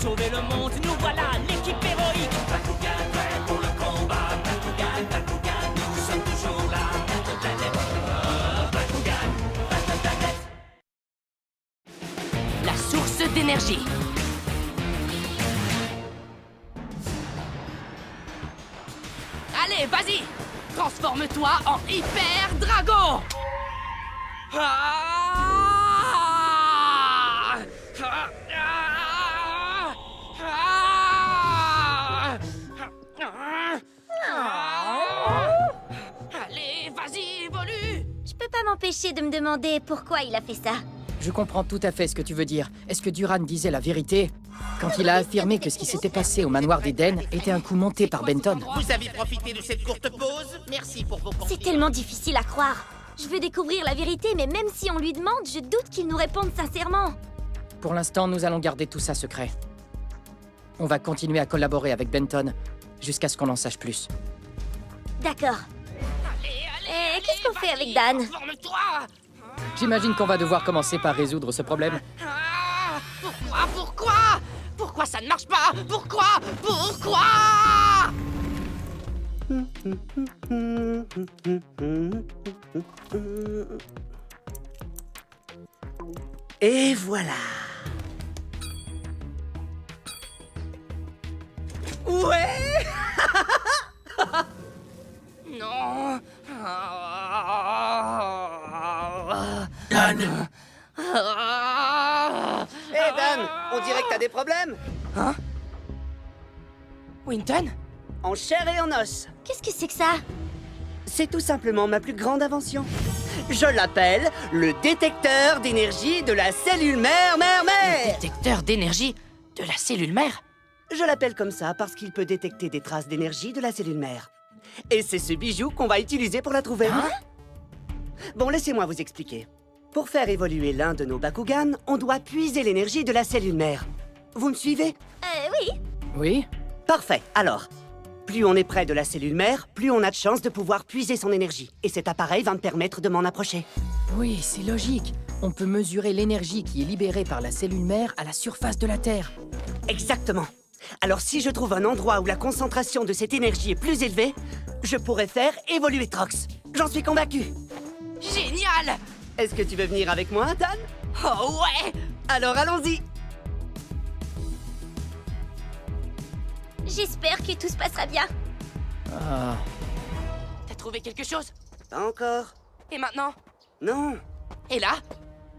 sauver le monde, nous voilà l'équipe héroïque. Bakugan, prêt pour le combat. Bakugan, Bakugan, nous sommes toujours là. Battle Planet, Bakugan, Battle Planet. La source d'énergie. Allez, vas-y! Transforme-toi en Hyper Dragon! Allez, vas-y, évolue! Je peux pas m'empêcher de me demander pourquoi il a fait ça. Je comprends tout à fait ce que tu veux dire. Est-ce que Duran disait la vérité quand il a affirmé que ce qui s'était passé au manoir d'Eden était un coup monté par Benton? Vous avez profité de cette courte pause? Merci pour vos conseils. C'est tellement difficile à croire. Je veux découvrir la vérité, mais même si on lui demande, je doute qu'il nous réponde sincèrement. Pour l'instant, nous allons garder tout ça secret. On va continuer à collaborer avec Benton jusqu'à ce qu'on en sache plus. D'accord. Allez, qu'est-ce qu'on fait avec Dan? Transforme-toi! J'imagine qu'on va devoir commencer par résoudre ce problème. Pourquoi ça ne marche pas? Pourquoi? Et voilà. Ouais. Non. Dan! Hé Dan, on dirait que t'as des problèmes. Winton? En chair et en os. Qu'est-ce que c'est que ça? C'est tout simplement ma plus grande invention. Je l'appelle le détecteur d'énergie de la cellule mère. Détecteur d'énergie de la cellule mère? Je l'appelle comme ça parce qu'il peut détecter des traces d'énergie de la cellule mère. Et c'est ce bijou qu'on va utiliser pour la trouver. Bon, laissez-moi vous expliquer. Pour faire évoluer l'un de nos Bakugan, on doit puiser l'énergie de la cellule mère. Vous me suivez? Oui. Oui? Parfait. Alors, plus on est près de la cellule mère, plus on a de chances de pouvoir puiser son énergie. Et cet appareil va me permettre de m'en approcher. Oui, c'est logique. On peut mesurer l'énergie qui est libérée par la cellule mère à la surface de la Terre. Exactement. Alors si je trouve un endroit où la concentration de cette énergie est plus élevée, je pourrais faire évoluer Trox. J'en suis convaincu. Génial! Est-ce que tu veux venir avec moi, Dan? Oh ouais! Alors allons-y. J'espère que tout se passera bien. Ah, T'as trouvé quelque chose? Pas encore. Et maintenant? Non. Et là?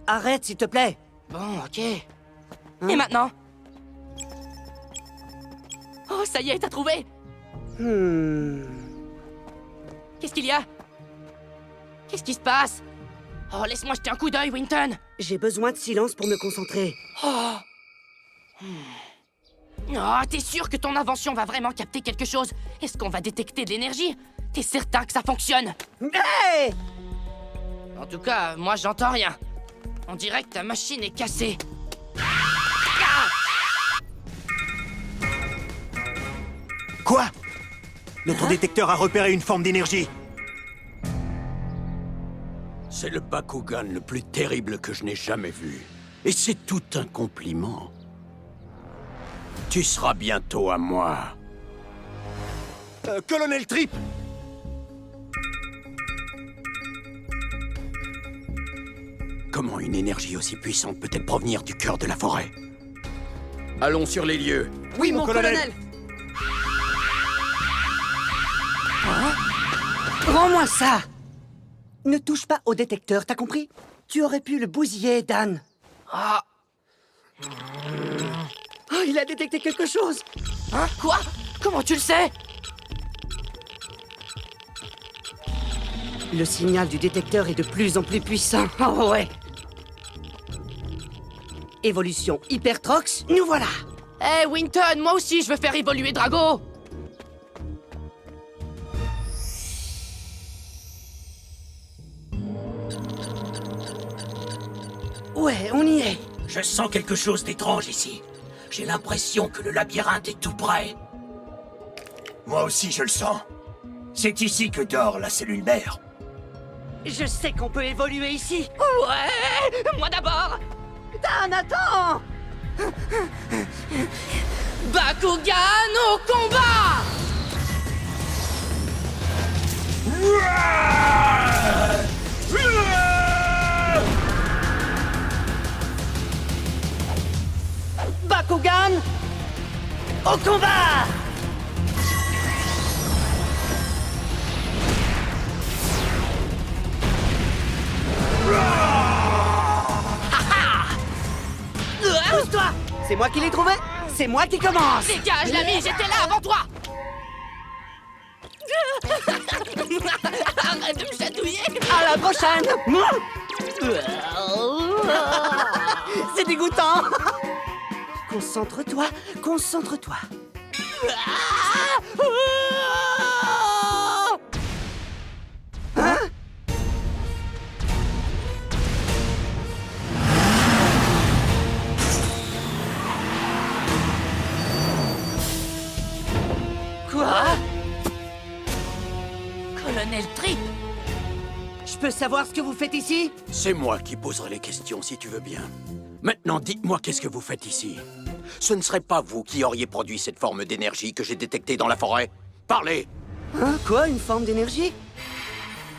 Arrête, s'il te plaît. Bon, ok. Et maintenant? Oh, ça y est, t'as trouvé! Qu'est-ce qu'il y a? Qu'est-ce qui se passe? Oh, laisse-moi jeter un coup d'œil, Winton! J'ai besoin de silence pour me concentrer. Oh, t'es sûr que ton invention va vraiment capter quelque chose? Est-ce qu'on va détecter de l'énergie? T'es certain que ça fonctionne? Hey! En tout cas, moi j'entends rien. On dirait que ta machine est cassée. Quoi? Notre détecteur a repéré une forme d'énergie. C'est le Bakugan le plus terrible que je n'ai jamais vu. Et c'est tout un compliment. Tu seras bientôt à moi. Colonel Trip! Comment une énergie aussi puissante peut-elle provenir du cœur de la forêt? Allons sur les lieux. Oui, mon colonel. Rends-moi ça! Ne touche pas au détecteur, t'as compris? Tu aurais pu le bousiller, Dan. Ah, Oh, il a détecté quelque chose! hein? Quoi? Comment tu le sais? Le signal du détecteur est de plus en plus puissant. Oh ouais! Évolution Hypertrox, nous voilà! Hé, Winton, moi aussi je veux faire évoluer Drago! Ouais, on y est! Je sens quelque chose d'étrange ici. J'ai l'impression que le labyrinthe est tout près. Moi aussi, je le sens. C'est ici que dort la cellule mère. Je sais qu'on peut évoluer ici! Ouais! Moi d'abord! Dan, attends! Bakugan au combat! Bakugan, au combat! Pousse-toi! C'est moi qui l'ai trouvé! C'est moi qui commence! Dégage, l'ami, j'étais là avant toi! Arrête de me chatouiller! À la prochaine! C'est dégoûtant! Concentre-toi, concentre-toi. Hein? Quoi? Colonel Trip! Je peux savoir ce que vous faites ici? C'est moi qui poserai les questions si tu veux bien. Maintenant, dites-moi qu'est-ce que vous faites ici? Ce ne serait pas vous qui auriez produit cette forme d'énergie que j'ai détectée dans la forêt? Parlez! Hein? Quoi? Une forme d'énergie?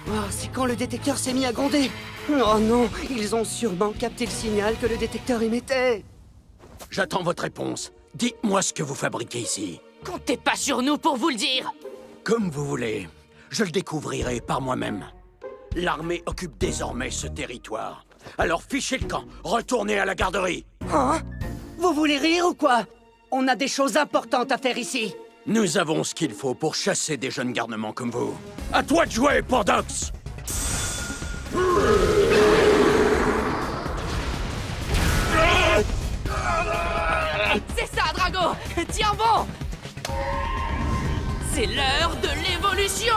Oh, c'est quand le détecteur s'est mis à gronder. Oh non, ils ont sûrement capté le signal que le détecteur émettait. J'attends votre réponse. Dites-moi ce que vous fabriquez ici. Comptez pas sur nous pour vous le dire! Comme vous voulez. Je le découvrirai par moi-même. L'armée occupe désormais ce territoire. Alors fichez le camp, retournez à la garderie. Hein? Vous voulez rire ou quoi? On a des choses importantes à faire ici. Nous avons ce qu'il faut pour chasser des jeunes garnements comme vous. À toi de jouer, Pordox! C'est ça, Drago! Tiens bon! C'est l'heure de l'évolution!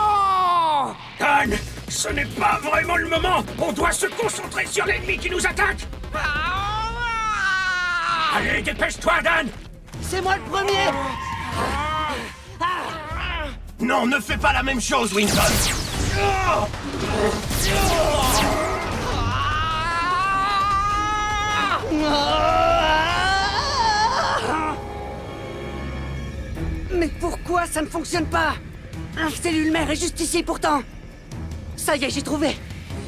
Dan, ce n'est pas vraiment le moment. On doit se concentrer sur l'ennemi qui nous attaque. Allez, dépêche-toi, Dan. C'est moi le premier! Non, ne fais pas la même chose, Winton. Mais pourquoi ça ne fonctionne pas? Un cellule mère est juste ici pourtant. Ça y est, j'ai trouvé.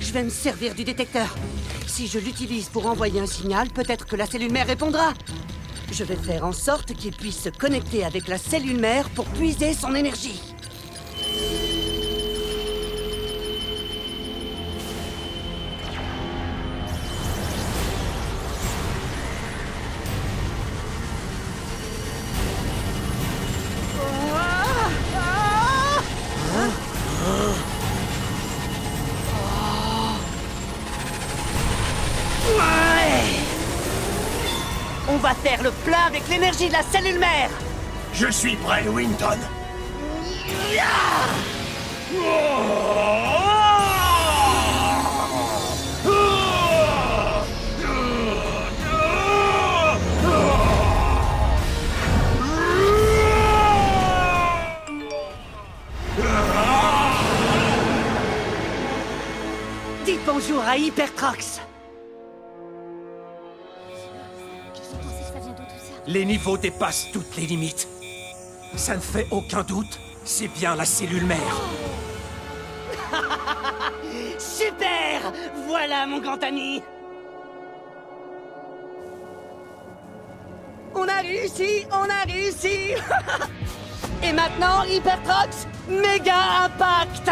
Je vais me servir du détecteur. Si je l'utilise pour envoyer un signal, peut-être que la cellule mère répondra. Je vais faire en sorte qu'il puisse se connecter avec la cellule mère pour puiser son énergie. On va faire le plein avec l'énergie de la cellule mère. Je suis prêt, Winton. Dites bonjour à Hypertrox. Les niveaux dépassent toutes les limites. Ça ne fait aucun doute, c'est bien la cellule mère. Super! Voilà mon grand ami. On a réussi, on a réussi. Et maintenant, Hypertrox, méga impact.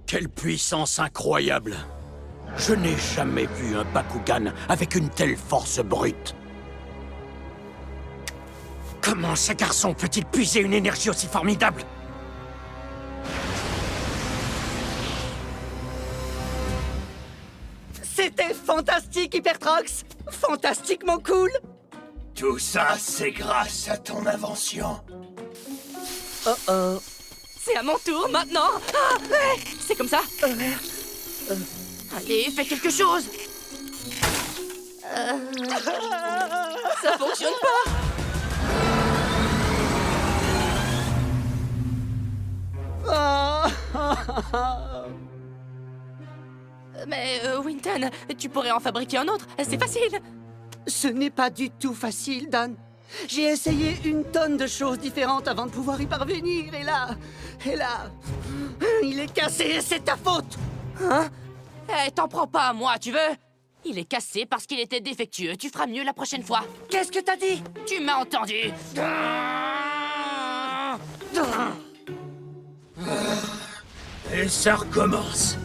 Quelle puissance incroyable! Je n'ai jamais vu un Bakugan avec une telle force brute. Comment ce garçon peut-il puiser une énergie aussi formidable? C'était fantastique, Hypertrox. Fantastiquement cool. Tout ça, c'est grâce à ton invention. Oh oh. C'est à mon tour maintenant! Ah, ouais, c'est comme ça! Allez, fais quelque chose! Ça fonctionne pas! Mais, Winton, tu pourrais en fabriquer un autre, c'est facile. Ce n'est pas du tout facile, Dan. J'ai essayé une tonne de choses différentes avant de pouvoir y parvenir, et là, il est cassé et c'est ta faute. Hein? Eh, t'en prends pas à moi, tu veux? Il est cassé parce qu'il était défectueux, tu feras mieux la prochaine fois. Qu'est-ce que t'as dit? Tu m'as entendu. Et ça recommence.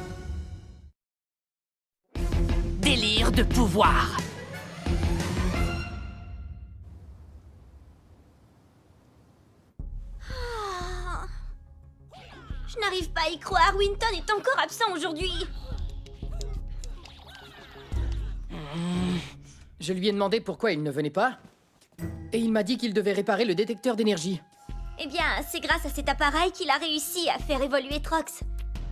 Délire de pouvoir. Je n'arrive pas à y croire, Winton est encore absent aujourd'hui. Je lui ai demandé pourquoi il ne venait pas. Et il m'a dit qu'il devait réparer le détecteur d'énergie. Eh bien, c'est grâce à cet appareil qu'il a réussi à faire évoluer Trox.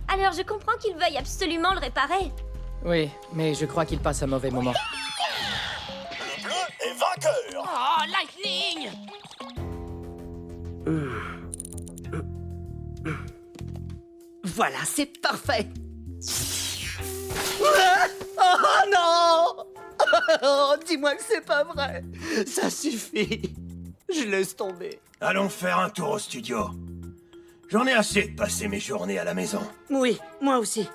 Alors je comprends qu'il veuille absolument le réparer. Oui, mais je crois qu'il passe un mauvais moment. Le bleu est vainqueur. Oh, Lightning! Voilà, c'est parfait. Oh non! Oh, dis-moi que c'est pas vrai. Ça suffit. Je laisse tomber. Allons faire un tour au studio. J'en ai assez de passer mes journées à la maison. Oui, moi aussi.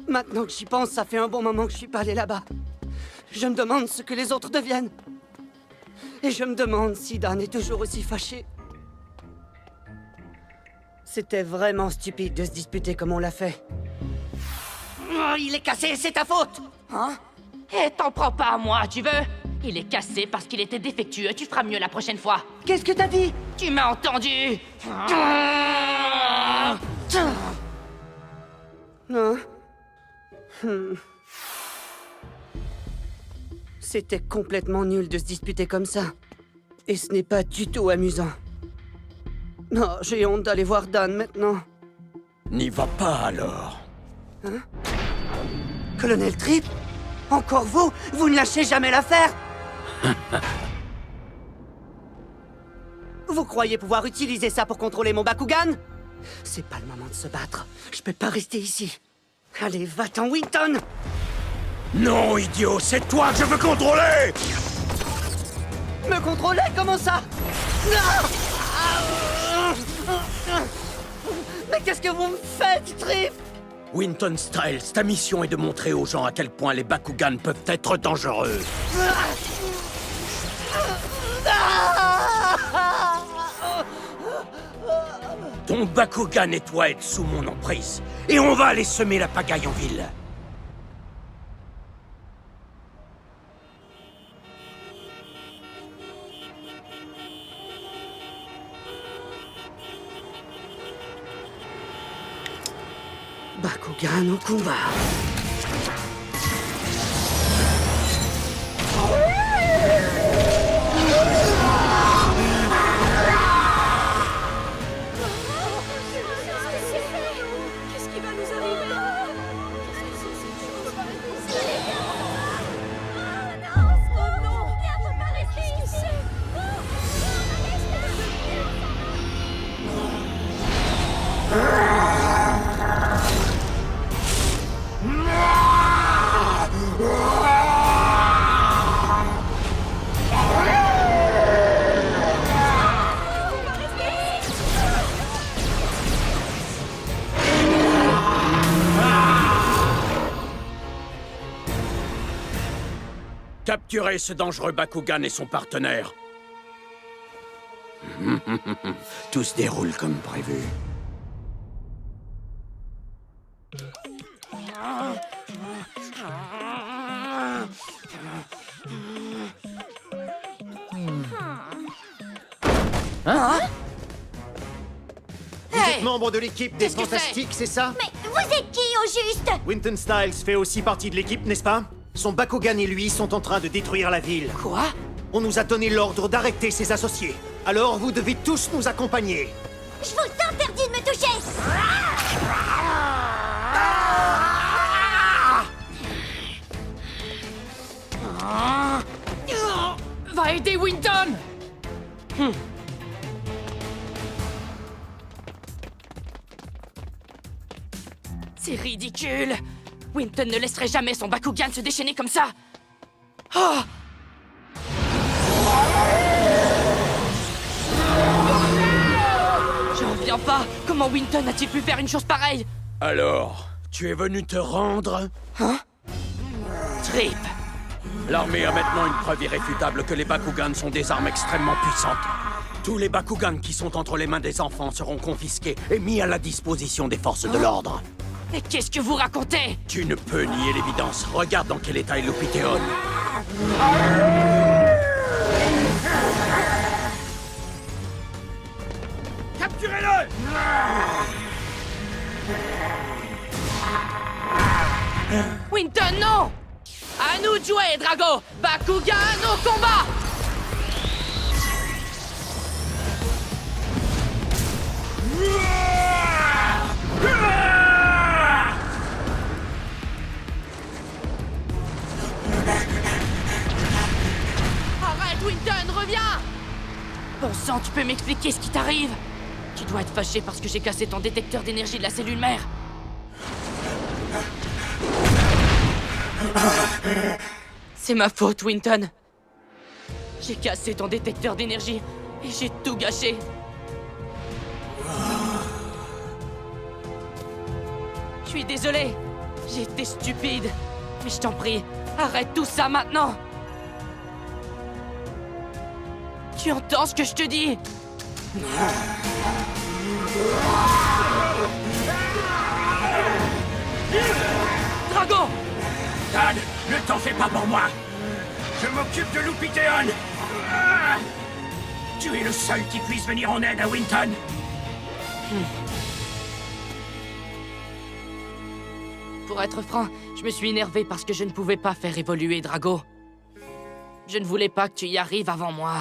Maintenant que j'y pense, ça fait un bon moment que je suis pas allé là-bas. Je me demande ce que les autres deviennent. Et je me demande si Dan est toujours aussi fâché. C'était vraiment stupide de se disputer comme on l'a fait. Oh, il est cassé, c'est ta faute! Hein? Eh, t'en prends pas à moi, tu veux? Il est cassé parce qu'il était défectueux, tu feras mieux la prochaine fois. Qu'est-ce que t'as dit? Tu m'as entendu? Hein? C'était complètement nul de se disputer comme ça. Et ce n'est pas du tout amusant. Non, j'ai honte d'aller voir Dan maintenant. N'y va pas alors. Colonel Trip? Encore vous? Vous ne lâchez jamais l'affaire? Vous croyez pouvoir utiliser ça pour contrôler mon Bakugan? C'est pas le moment de se battre. Je peux pas rester ici. Allez, va-t'en, Winton! Non, idiot, c'est toi que je veux contrôler! Me contrôler? Comment ça? Non! Mais qu'est-ce que vous me faites, Trip? Winton Styles, ta mission est de montrer aux gens à quel point les Bakugan peuvent être dangereux. Ton Bakugan et toi êtes sous mon emprise. Et on va aller semer la pagaille en ville. Bakugan au combat. Qu'est-ce qui va nous arriver? Oh non! On peut pas rester ici! Capturez ce dangereux Bakugan et son partenaire. Tout se déroule comme prévu. Vous êtes membre de l'équipe des Qu'est-ce que Fantastiques, c'est ça? Mais vous êtes qui au juste? Winton Styles fait aussi partie de l'équipe, n'est-ce pas? Son Bakugan et lui sont en train de détruire la ville. Quoi? On nous a donné l'ordre d'arrêter ses associés. Alors vous devez tous nous accompagner. Je vous interdis de me toucher! Va aider Winton! C'est ridicule. Winton ne laisserait jamais son Bakugan se déchaîner comme ça. Oh! J'en reviens pas. Comment Winton a-t-il pu faire une chose pareille? Alors, tu es venu te rendre? Trip. L'armée a maintenant une preuve irréfutable que les Bakugan sont des armes extrêmement puissantes. Tous les Bakugan qui sont entre les mains des enfants seront confisqués et mis à la disposition des forces de l'ordre. Mais qu'est-ce que vous racontez? Tu ne peux nier l'évidence. Regarde dans quel état est Lupiteon. Capturez-le! Winton, non! À nous de jouer, Drago! Bakugan au combat! Arrête, Winton, reviens! Bon sang, tu peux m'expliquer ce qui t'arrive? Tu dois être fâché parce que j'ai cassé ton détecteur d'énergie de la cellule mère. C'est ma faute, Winton. J'ai cassé ton détecteur d'énergie et j'ai tout gâché. Je suis désolé. J'ai été stupide. Mais je t'en prie, arrête tout ça maintenant. Tu entends ce que je te dis? Drago! Dad, ne t'en fais pas pour moi. Je m'occupe de Lupiteon. Ah! Tu es le seul qui puisse venir en aide à Winton. Pour être franc, je me suis énervé parce que je ne pouvais pas faire évoluer Drago. Je ne voulais pas que tu y arrives avant moi.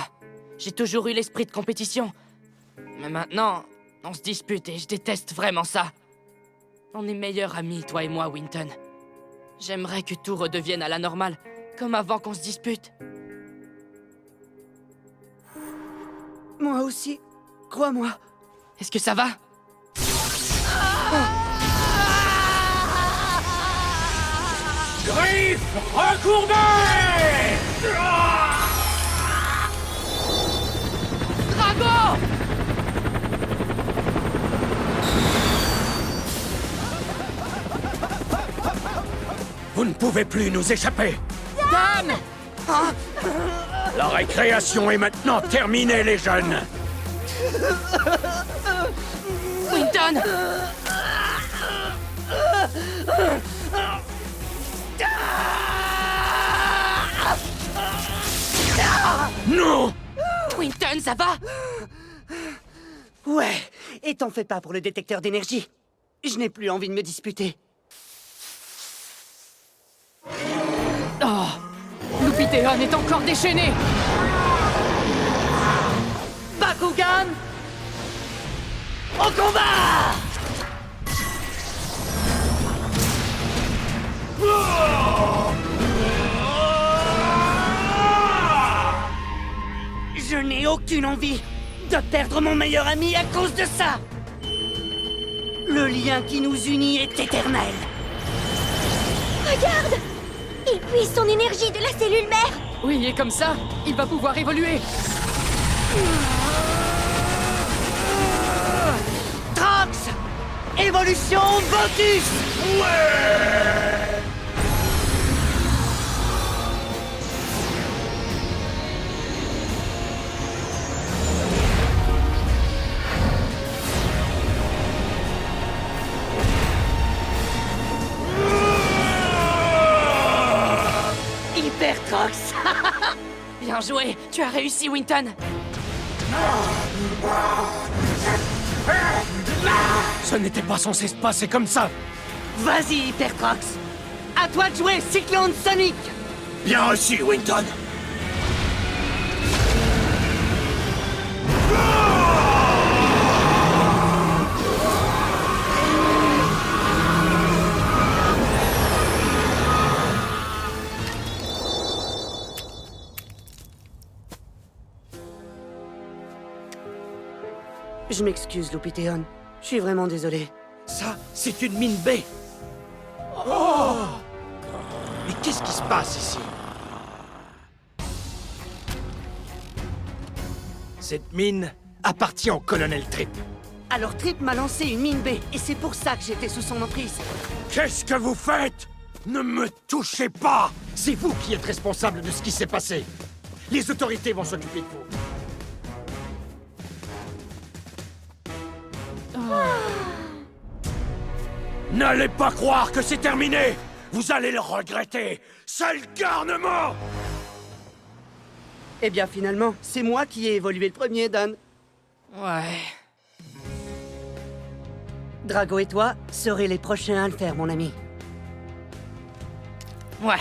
J'ai toujours eu l'esprit de compétition. Mais maintenant, on se dispute et je déteste vraiment ça. On est meilleurs amis, toi et moi, Winton. J'aimerais que tout redevienne à la normale, comme avant qu'on se dispute. Moi aussi. Crois-moi. Est-ce que ça va? Griffes recourbées! Drago! Vous ne pouvez plus nous échapper. Dan! La récréation est maintenant terminée, les jeunes. Winton! Non! Winton, ça va? Ouais. Et t'en fais pas pour le détecteur d'énergie. Je n'ai plus envie de me disputer. Oh! Lupiteon est encore déchaîné! Bakugan! Au combat! Je n'ai aucune envie de perdre mon meilleur ami à cause de ça! Le lien qui nous unit est éternel! Regarde! Il puise son énergie de la cellule mère! Oui, et comme ça, il va pouvoir évoluer! Trox! Évolution Votus! Hyper Trox! Bien joué, tu as réussi, Winton. Ce n'était pas censé se passer comme ça. Vas-y, Hyper Trox! À toi de jouer, Cyclone Sonic! Bien reçu, Winton. Je m'excuse, Lupiteon. Je suis vraiment désolé. Ça, c'est une mine B. Mais qu'est-ce qui se passe ici? Cette mine appartient au colonel Tripp. Alors Trip m'a lancé une mine B, et c'est pour ça que j'étais sous son emprise. Qu'est-ce que vous faites? Ne me touchez pas! C'est vous qui êtes responsable de ce qui s'est passé. Les autorités vont s'occuper de vous. N'allez pas croire que c'est terminé! Vous allez le regretter! Sale garnement! Eh bien finalement, c'est moi qui ai évolué le premier, Don. Ouais. Drago et toi serez les prochains à le faire, mon ami. Ouais.